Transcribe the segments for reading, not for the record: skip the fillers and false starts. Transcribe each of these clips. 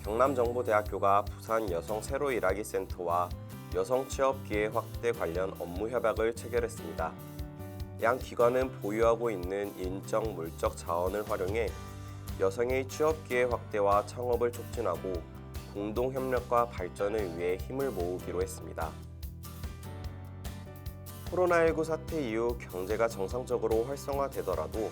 경남정보대학교가 부산 여성 새로 일하기 센터와 여성 취업 기회 확대 관련 업무 협약을 체결했습니다. 양 기관은 보유하고 있는 인적 물적 자원을 활용해 여성의 취업 기회 확대와 창업을 촉진하고 공동 협력과 발전을 위해 힘을 모으기로 했습니다. 코로나19 사태 이후 경제가 정상적으로 활성화되더라도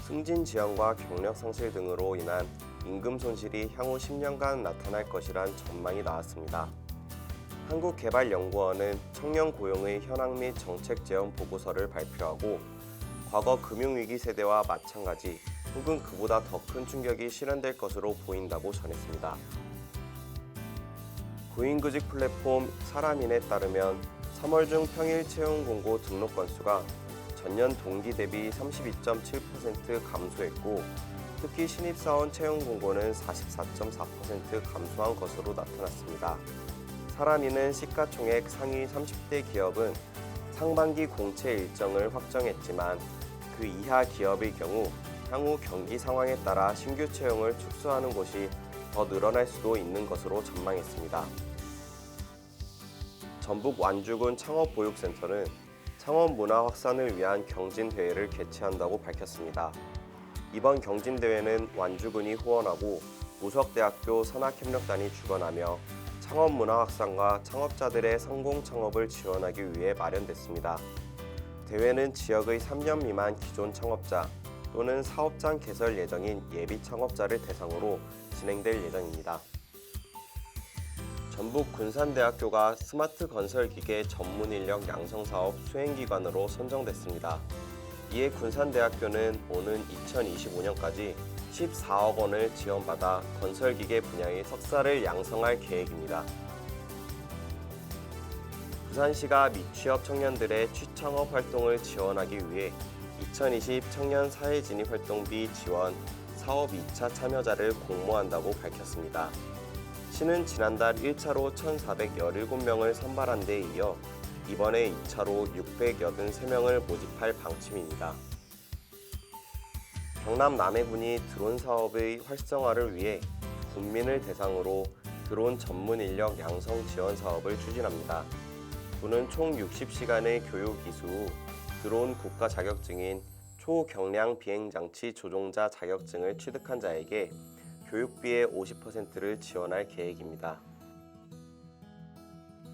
승진 지연과 경력 상실 등으로 인한 임금 손실이 향후 10년간 나타날 것이란 전망이 나왔습니다. 한국개발연구원은 청년 고용의 현황 및 정책 재현 보고서를 발표하고 과거 금융위기 세대와 마찬가지 혹은 그보다 더 큰 충격이 실현될 것으로 보인다고 전했습니다. 고인구직 플랫폼 사람인에 따르면 3월 중 평일 채용 공고 등록 건수가 전년 동기 대비 32.7% 감소했고 특히 신입사원 채용 공고는 44.4% 감소한 것으로 나타났습니다. 사람인은 시가총액 상위 30대 기업은 상반기 공채 일정을 확정했지만 그 이하 기업의 경우 향후 경기 상황에 따라 신규 채용을 축소하는 곳이 더 늘어날 수도 있는 것으로 전망했습니다. 전북 완주군 창업보육센터는 창업 문화 확산을 위한 경진대회를 개최한다고 밝혔습니다. 이번 경진대회는 완주군이 후원하고 우석대학교 산학협력단이 주관하며 창업 문화 확산과 창업자들의 성공 창업을 지원하기 위해 마련됐습니다. 대회는 지역의 3년 미만 기존 창업자 또는 사업장 개설 예정인 예비 창업자를 대상으로 진행될 예정입니다. 전북 군산대학교가 스마트 건설 기계 전문 인력 양성 사업 수행기관으로 선정됐습니다. 이에 군산대학교는 오는 2025년까지 14억 원을 지원받아 건설기계 분야의 석사를 양성할 계획입니다. 부산시가 미취업 청년들의 취창업 활동을 지원하기 위해 2020 청년 사회진입활동비 지원 사업 2차 참여자를 공모한다고 밝혔습니다. 시는 지난달 1차로 1,417명을 선발한 데 이어 이번에 2차로 683명을 모집할 방침입니다. 경남 남해군이 드론 사업의 활성화를 위해 군민을 대상으로 드론 전문 인력 양성 지원 사업을 추진합니다. 군은 총 60시간의 교육 이수 후 드론 국가 자격증인 초경량 비행장치 조종자 자격증을 취득한 자에게 교육비의 50%를 지원할 계획입니다.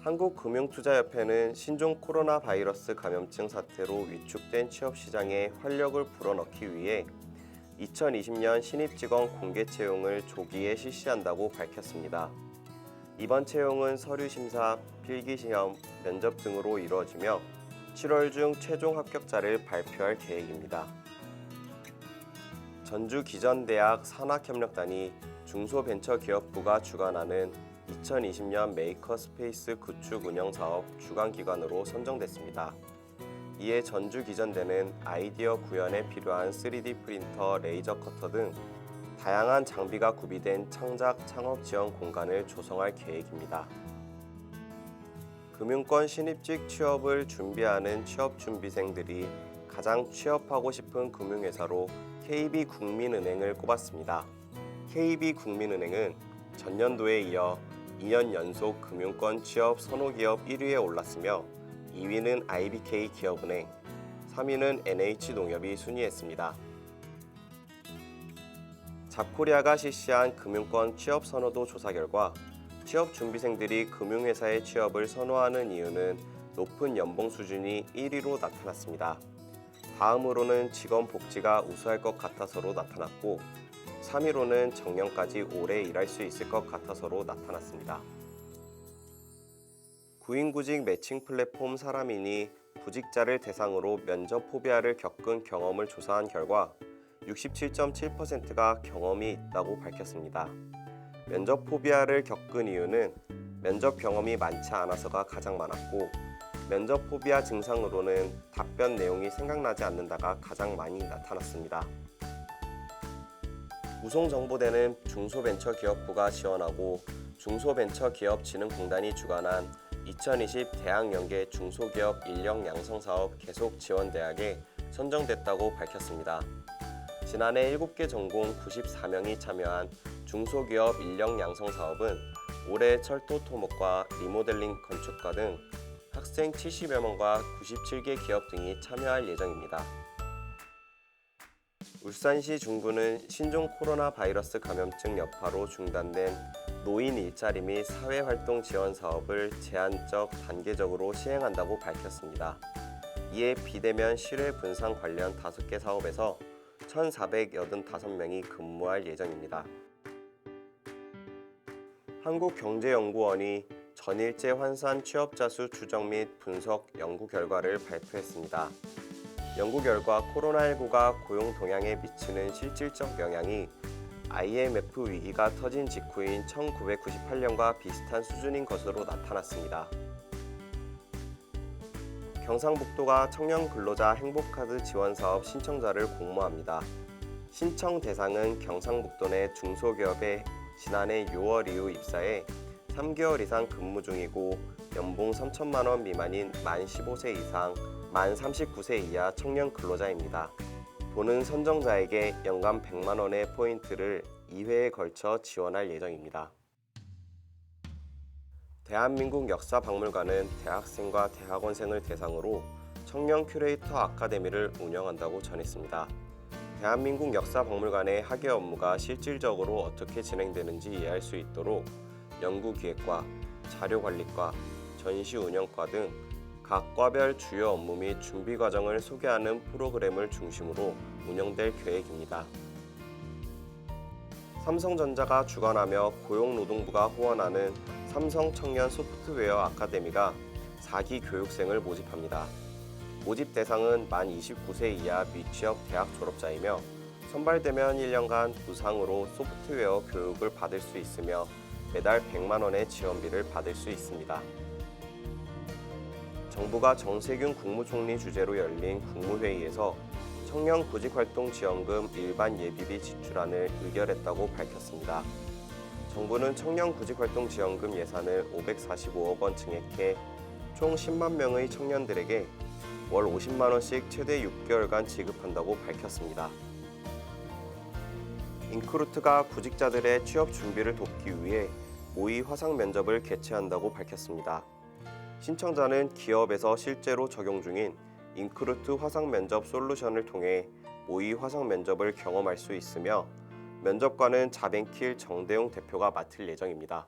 한국금융투자협회는 신종 코로나 바이러스 감염증 사태로 위축된 취업시장에 활력을 불어넣기 위해 2020년 신입직원 공개 채용을 조기에 실시한다고 밝혔습니다. 이번 채용은 서류심사, 필기시험, 면접 등으로 이루어지며 7월 중 최종 합격자를 발표할 계획입니다. 전주기전대학 산학협력단이 중소벤처기업부가 주관하는 2020년 메이커스페이스 구축 운영사업 주관기관으로 선정됐습니다. 이에 전주기전대는 아이디어 구현에 필요한 3D 프린터, 레이저 커터 등 다양한 장비가 구비된 창작 창업 지원 공간을 조성할 계획입니다. 금융권 신입직 취업을 준비하는 취업준비생들이 가장 취업하고 싶은 금융회사로 KB국민은행을 꼽았습니다. KB국민은행은 전년도에 이어 2년 연속 금융권 취업 선호기업 1위에 올랐으며 2위는 IBK기업은행, 3위는 NH농협이 순위했습니다. 잡코리아가 실시한 금융권 취업 선호도 조사 결과 취업 준비생들이 금융회사의 취업을 선호하는 이유는 높은 연봉 수준이 1위로 나타났습니다. 다음으로는 직원 복지가 우수할 것 같아서로 나타났고 3위로는 정년까지 오래 일할 수 있을 것 같아서로 나타났습니다. 구인구직 매칭 플랫폼 사람인이 구직자를 대상으로 면접 포비아를 겪은 경험을 조사한 결과 67.7%가 경험이 있다고 밝혔습니다. 면접 포비아를 겪은 이유는 면접 경험이 많지 않아서가 가장 많았고 면접 포비아 증상으로는 답변 내용이 생각나지 않는다가 가장 많이 나타났습니다. 우송정보대는 중소벤처기업부가 지원하고 중소벤처기업진흥공단이 주관한 2020 대학연계 중소기업 인력 양성사업 계속 지원대학에 선정됐다고 밝혔습니다. 지난해 7개 전공 94명이 참여한 중소기업 인력 양성 사업은 올해 철도 토목과 리모델링 건축과 등 학생 70여 명과 97개 기업 등이 참여할 예정입니다. 울산시 중구는 신종 코로나 바이러스 감염증 여파로 중단된 노인 일자리 및 사회활동 지원 사업을 제한적 단계적으로 시행한다고 밝혔습니다. 이에 비대면 실외 분산 관련 5개 사업에서 1,485명이 근무할 예정입니다. 한국경제연구원이 전일제 환산 취업자 수 추정 및 분석 연구 결과를 발표했습니다. 연구 결과 코로나19가 고용 동향에 미치는 실질적 영향이 IMF 위기가 터진 직후인 1998년과 비슷한 수준인 것으로 나타났습니다. 경상북도가 청년 근로자 행복카드 지원 사업 신청자를 공모합니다. 신청 대상은 경상북도 내 중소기업에 지난해 6월 이후 입사해 3개월 이상 근무 중이고 연봉 3천만 원 미만인 만 15세 이상, 만 39세 이하 청년 근로자입니다. 도는 선정자에게 연간 100만 원의 포인트를 2회에 걸쳐 지원할 예정입니다. 대한민국 역사박물관은 대학생과 대학원생을 대상으로 청년 큐레이터 아카데미를 운영한다고 전했습니다. 대한민국 역사박물관의 학예 업무가 실질적으로 어떻게 진행되는지 이해할 수 있도록 연구기획과, 자료관리과, 전시운영과 등 각 과별 주요 업무 및 준비 과정을 소개하는 프로그램을 중심으로 운영될 계획입니다. 삼성전자가 주관하며 고용노동부가 후원하는 삼성 청년 소프트웨어 아카데미가 4기 교육생을 모집합니다. 모집 대상은 만 29세 이하 미취업 대학 졸업자이며 선발되면 1년간 무상으로 소프트웨어 교육을 받을 수 있으며 매달 100만 원의 지원비를 받을 수 있습니다. 정부가 정세균 국무총리 주재로 열린 국무회의에서 청년 구직활동 지원금 일반 예비비 지출안을 의결했다고 밝혔습니다. 정부는 청년 구직활동 지원금 예산을 545억 원 증액해 총 10만 명의 청년들에게 월 50만 원씩 최대 6개월간 지급한다고 밝혔습니다. 인크루트가 구직자들의 취업 준비를 돕기 위해 모의 화상 면접을 개최한다고 밝혔습니다. 신청자는 기업에서 실제로 적용 중인 인크루트 화상 면접 솔루션을 통해 모의 화상 면접을 경험할 수 있으며 면접관은 자벤킬 정대용 대표가 맡을 예정입니다.